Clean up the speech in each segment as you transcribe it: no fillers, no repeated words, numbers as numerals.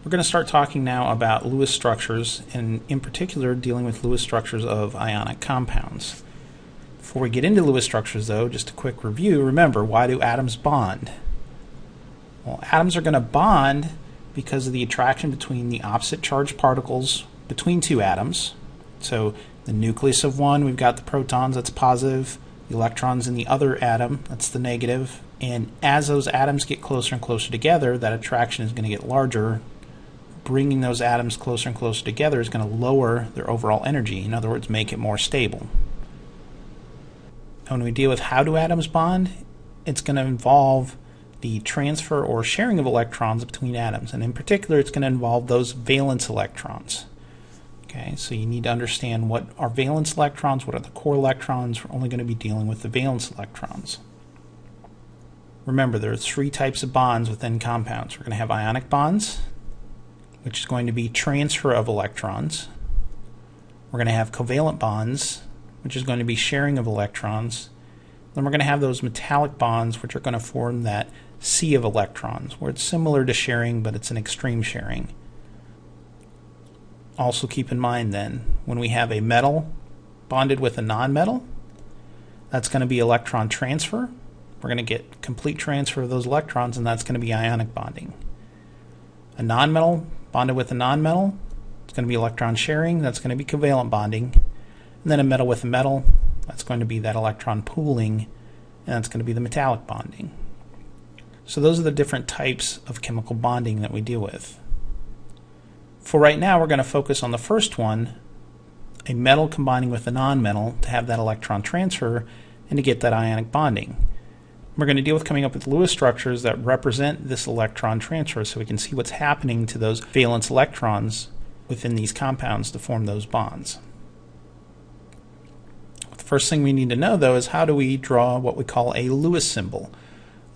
We're going to start talking now about Lewis structures, and in particular dealing with Lewis structures of ionic compounds. Before we get into Lewis structures though, just a quick review. Remember, why do atoms bond? Well, atoms are going to bond because of the attraction between the opposite charged particles between two atoms. So the nucleus of one, we've got the protons, that's positive. The electrons in the other atom, that's the negative. And as those atoms get closer and closer together, that attraction is going to get larger. Bringing those atoms closer and closer together is going to lower their overall energy. In other words, make it more stable. When we deal with how do atoms bond, it's going to involve the transfer or sharing of electrons between atoms. And in particular, it's going to involve those valence electrons. Okay, so you need to understand what are valence electrons, what are the core electrons. We're only going to be dealing with the valence electrons. Remember, there are three types of bonds within compounds. We're going to have ionic bonds, which is going to be transfer of electrons. We're going to have covalent bonds, which is going to be sharing of electrons. Then we're going to have those metallic bonds, which are going to form that sea of electrons, where it's similar to sharing, but it's an extreme sharing. Also keep in mind then, when we have a metal bonded with a nonmetal, that's going to be electron transfer. We're going to get complete transfer of those electrons, and that's going to be ionic bonding. A nonmetal bonded with a nonmetal, it's going to be electron sharing, that's going to be covalent bonding. And then a metal with a metal, that's going to be that electron pooling, and that's going to be the metallic bonding. So those are the different types of chemical bonding that we deal with. For right now, we're going to focus on the first one, a metal combining with a nonmetal to have that electron transfer and to get that ionic bonding. We're going to deal with coming up with Lewis structures that represent this electron transfer so we can see what's happening to those valence electrons within these compounds to form those bonds. The first thing we need to know though is how do we draw what we call a Lewis symbol.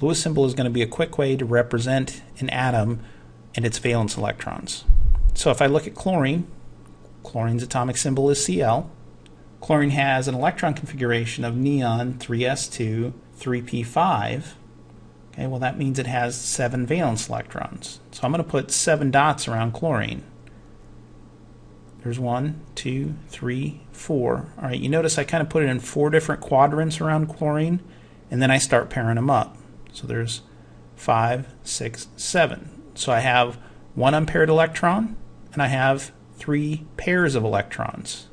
Lewis symbol is going to be a quick way to represent an atom and its valence electrons. So if I look at chlorine, chlorine's atomic symbol is Cl. Chlorine has an electron configuration of neon 3s2 3p5. Okay, well that means it has 7 valence electrons. So I'm going to put 7 dots around chlorine. There's 1, 2, 3, 4. All right, you notice I kind of put it in 4 different quadrants around chlorine, and then I start pairing them up. So there's 5, 6, 7. So I have 1 unpaired electron, and I have 3 pairs of electrons.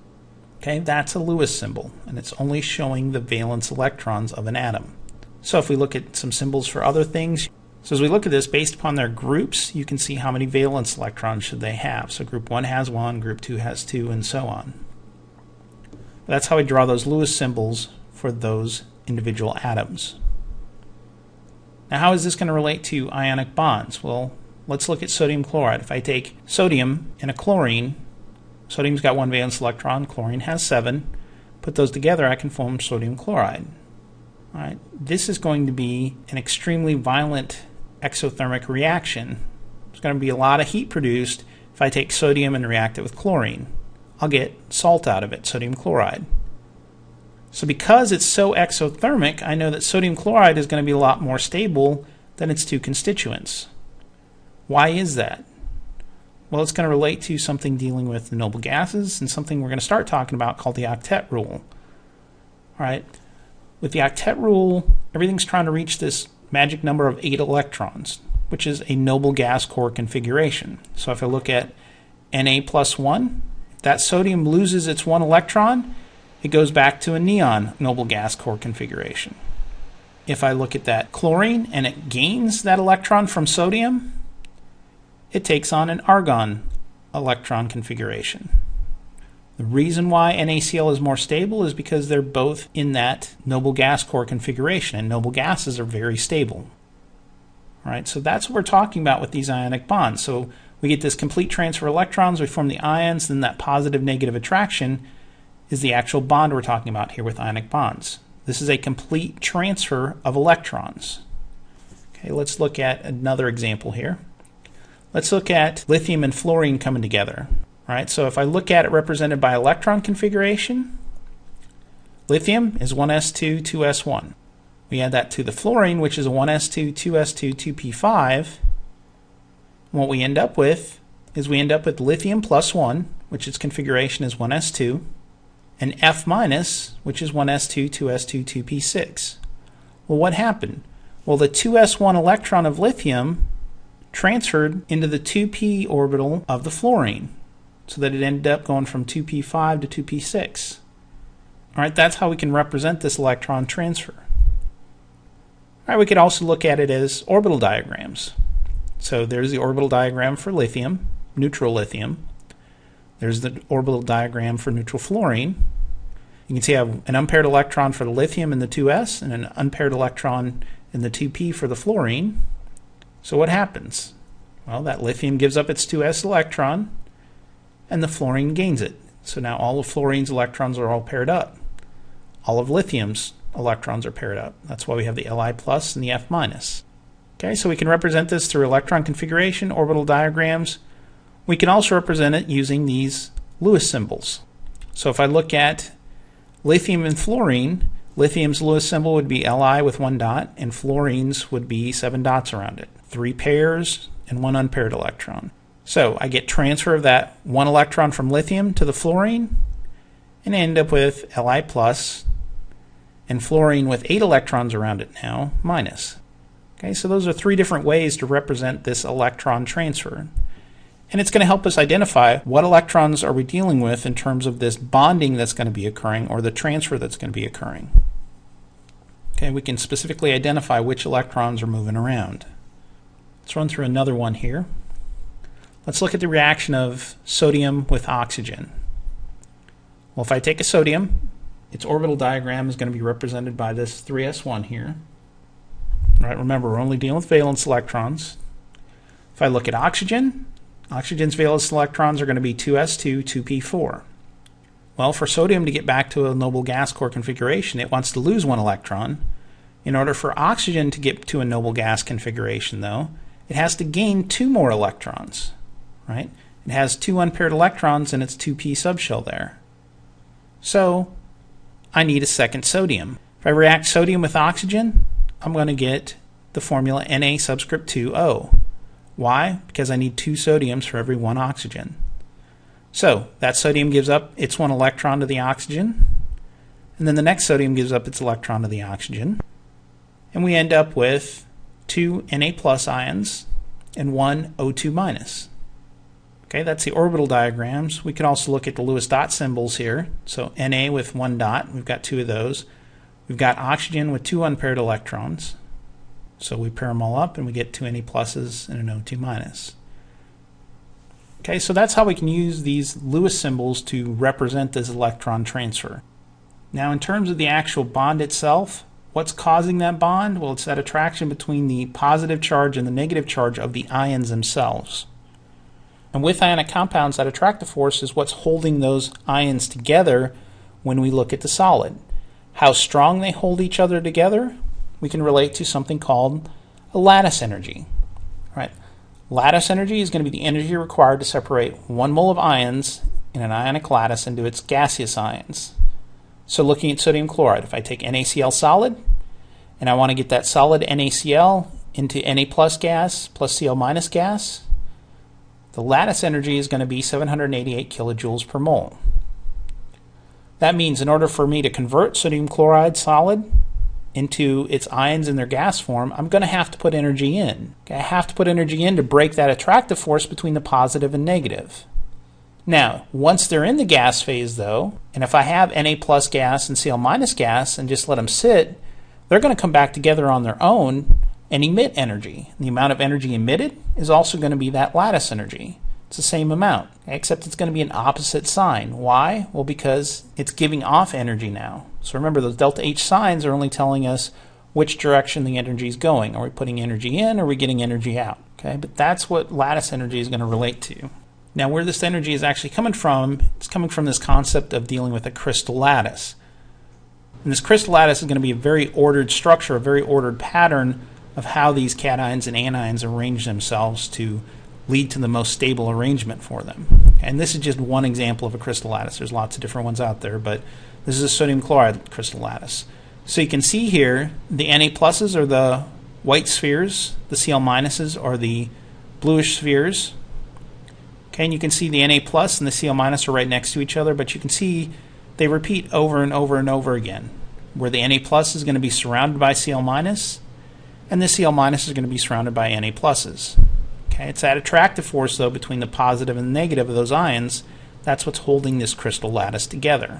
Okay, that's a Lewis symbol, and it's only showing the valence electrons of an atom. So if we look at some symbols for other things, so as we look at this, based upon their groups, you can see how many valence electrons should they have. So group 1 has 1, group 2 has 2, and so on. That's how we draw those Lewis symbols for those individual atoms. Now how is this going to relate to ionic bonds? Well, let's look at sodium chloride. If I take sodium and a chlorine, sodium's got 1 valence electron, chlorine has 7. Put those together, I can form sodium chloride. All right. This is going to be an extremely violent exothermic reaction. There's going to be a lot of heat produced if I take sodium and react it with chlorine. I'll get salt out of it, sodium chloride. So because it's so exothermic, I know that sodium chloride is going to be a lot more stable than its 2 constituents. Why is that? Well, it's going to relate to something dealing with the noble gases and something we're going to start talking about called the octet rule. All right. With the octet rule, everything's trying to reach this magic number of 8 electrons, which is a noble gas core configuration. So if I look at Na plus 1, if that sodium loses its 1 electron, it goes back to a neon noble gas core configuration. If I look at that chlorine and it gains that electron from sodium, it takes on an argon electron configuration. The reason why NaCl is more stable is because they're both in that noble gas core configuration, and noble gases are very stable. All right, so that's what we're talking about with these ionic bonds. So we get this complete transfer of electrons, we form the ions, then that positive-negative attraction is the actual bond we're talking about here with ionic bonds. This is a complete transfer of electrons. Okay, let's look at another example here. Let's look at lithium and fluorine coming together. All right, so if I look at it represented by electron configuration, lithium is 1s2, 2s1. We add that to the fluorine, which is a 1s2, 2s2, 2p5. What we end up with is we end up with lithium plus 1, which its configuration is 1s2, and F minus, which is 1s2, 2s2, 2p6. Well, what happened? Well, the 2s1 electron of lithium transferred into the 2p orbital of the fluorine, so that it ended up going from 2p5 to 2p6. All right, that's how we can represent this electron transfer. All right, we could also look at it as orbital diagrams. So there's the orbital diagram for lithium, neutral lithium. There's the orbital diagram for neutral fluorine. You can see I have an unpaired electron for the lithium in the 2s and an unpaired electron in the 2p for the fluorine. So what happens? Well, that lithium gives up its 2s electron and the fluorine gains it. So now all of fluorine's electrons are all paired up. All of lithium's electrons are paired up. That's why we have the Li plus and the F minus. Okay, so we can represent this through electron configuration, orbital diagrams. We can also represent it using these Lewis symbols. So if I look at lithium and fluorine, lithium's Lewis symbol would be Li with 1 dot, and fluorine's would be 7 dots around it. 3 pairs and 1 unpaired electron. So I get transfer of that 1 electron from lithium to the fluorine, and I end up with Li plus, and fluorine with 8 electrons around it now, minus. Okay, so those are 3 different ways to represent this electron transfer. And it's going to help us identify what electrons are we dealing with in terms of this bonding that's going to be occurring or the transfer that's going to be occurring. Okay, we can specifically identify which electrons are moving around. Let's run through another one here. Let's look at the reaction of sodium with oxygen. Well, if I take a sodium, its orbital diagram is going to be represented by this 3s1 here. Right, remember, we're only dealing with valence electrons. If I look at oxygen, oxygen's valence electrons are going to be 2s2, 2p4. Well, for sodium to get back to a noble gas core configuration, it wants to lose 1 electron. In order for oxygen to get to a noble gas configuration, though, it has to gain 2 more electrons. Right? It has 2 unpaired electrons in its 2p subshell there. So I need a second sodium. If I react sodium with oxygen, I'm going to get the formula Na subscript 2O. Why? Because I need 2 sodiums for every 1 oxygen. So that sodium gives up its 1 electron to the oxygen, and then the next sodium gives up its electron to the oxygen, and we end up with 2 Na plus ions and 1 O2 minus. Okay, that's the orbital diagrams. We can also look at the Lewis dot symbols here. So Na with 1 dot, we've got 2 of those. We've got oxygen with 2 unpaired electrons. So we pair them all up and we get 2 Na pluses and an O2 minus. Okay, so that's how we can use these Lewis symbols to represent this electron transfer. Now in terms of the actual bond itself, what's causing that bond? Well, it's that attraction between the positive charge and the negative charge of the ions themselves. And with ionic compounds, that attractive force is what's holding those ions together when we look at the solid. How strong they hold each other together, we can relate to something called a lattice energy. Right? Lattice energy is going to be the energy required to separate 1 mole of ions in an ionic lattice into its gaseous ions. So looking at sodium chloride, if I take NaCl solid, and I want to get that solid NaCl into Na plus gas plus Cl minus gas, the lattice energy is going to be 788 kilojoules per mole. That means in order for me to convert sodium chloride solid into its ions in their gas form, I'm going to have to put energy in. Okay, I have to put energy in to break that attractive force between the positive and negative. Now, once they're in the gas phase, though, and if I have Na plus gas and Cl minus gas and just let them sit, they're going to come back together on their own and emit energy. The amount of energy emitted is also going to be that lattice energy. It's the same amount, except it's going to be an opposite sign. Why? Well, because it's giving off energy now. So remember, those delta H signs are only telling us which direction the energy is going. Are we putting energy in or are we getting energy out? Okay, but that's what lattice energy is going to relate to. Now, where this energy is actually coming from, it's coming from this concept of dealing with a crystal lattice. And this crystal lattice is going to be a very ordered structure, a very ordered pattern of how these cations and anions arrange themselves to lead to the most stable arrangement for them. And this is just one example of a crystal lattice. There's lots of different ones out there, but this is a sodium chloride crystal lattice. So you can see here the Na pluses are the white spheres, the Cl minuses are the bluish spheres, Okay, and you can see the Na plus and the Cl minus are right next to each other, but you can see they repeat over and over and over again, where the Na plus is going to be surrounded by Cl minus, and the Cl minus is going to be surrounded by Na pluses. Okay, it's that attractive force, though, between the positive and the negative of those ions. That's what's holding this crystal lattice together.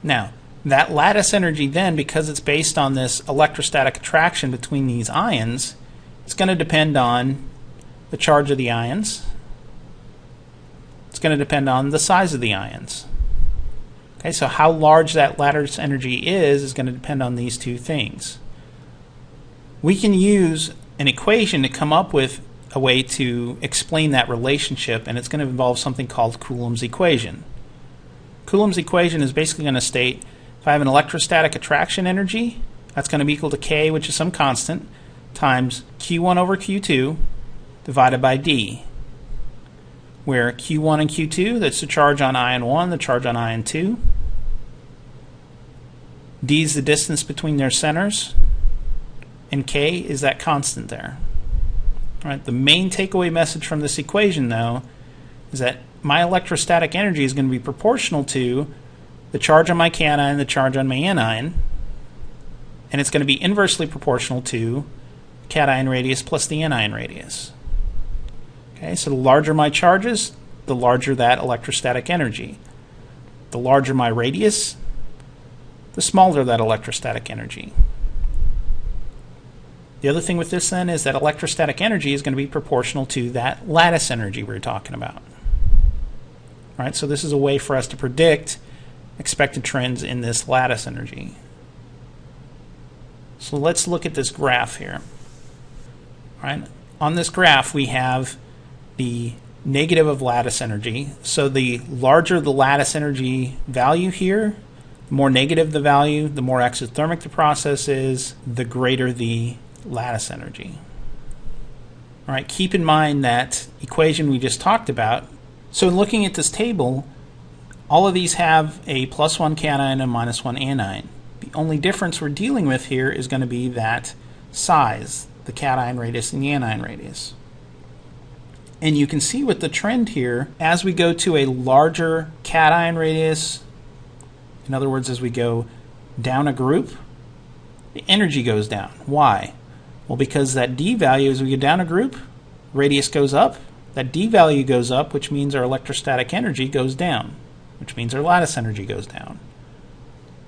Now, that lattice energy then, because it's based on this electrostatic attraction between these ions, it's going to depend on the charge of the ions. It's going to depend on the size of the ions. Okay, so how large that lattice energy is going to depend on these two things. We can use an equation to come up with a way to explain that relationship, and it's going to involve something called Coulomb's equation. Coulomb's equation is basically going to state if I have an electrostatic attraction energy, that's going to be equal to K, which is some constant, times Q1 over Q2 divided by D, where Q1 and Q2, that's the charge on ion 1, the charge on ion 2. D is the distance between their centers, and K is that constant there. All right, the main takeaway message from this equation, though, is that my electrostatic energy is going to be proportional to the charge on my cation and the charge on my anion, and it's going to be inversely proportional to cation radius plus the anion radius. Okay, so the larger my charges, the larger that electrostatic energy. The larger my radius, the smaller that electrostatic energy. The other thing with this then is that electrostatic energy is going to be proportional to that lattice energy we were talking about. All right, so this is a way for us to predict expected trends in this lattice energy. So let's look at this graph here. All right, on this graph we have the negative of lattice energy. So the larger the lattice energy value here, the more negative the value, the more exothermic the process is, the greater the lattice energy. All right, keep in mind that equation we just talked about. So in looking at this table, all of these have a +1 cation and a -1 anion. The only difference we're dealing with here is going to be that size, the cation radius and the anion radius. And you can see with the trend here, as we go to a larger cation radius, in other words, as we go down a group, the energy goes down. Why? Well, because that D value, as we go down a group, radius goes up. That D value goes up, which means our electrostatic energy goes down, which means our lattice energy goes down.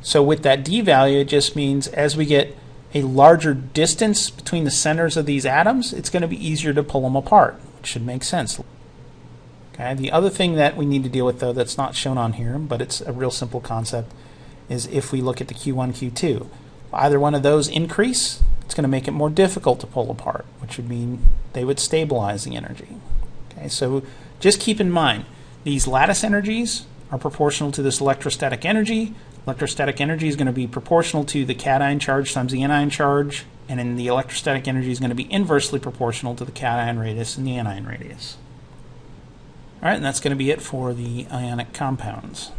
So with that D value, it just means as we get a larger distance between the centers of these atoms, it's going to be easier to pull them apart, which should make sense. Okay. The other thing that we need to deal with, though, that's not shown on here, but it's a real simple concept, is if we look at the Q1, Q2. If either one of those increase, it's going to make it more difficult to pull apart, which would mean they would stabilize the energy. Okay, so just keep in mind, these lattice energies are proportional to this electrostatic energy. Electrostatic energy is going to be proportional to the cation charge times the anion charge, and then the electrostatic energy is going to be inversely proportional to the cation radius and the anion radius. All right, and that's going to be it for the ionic compounds.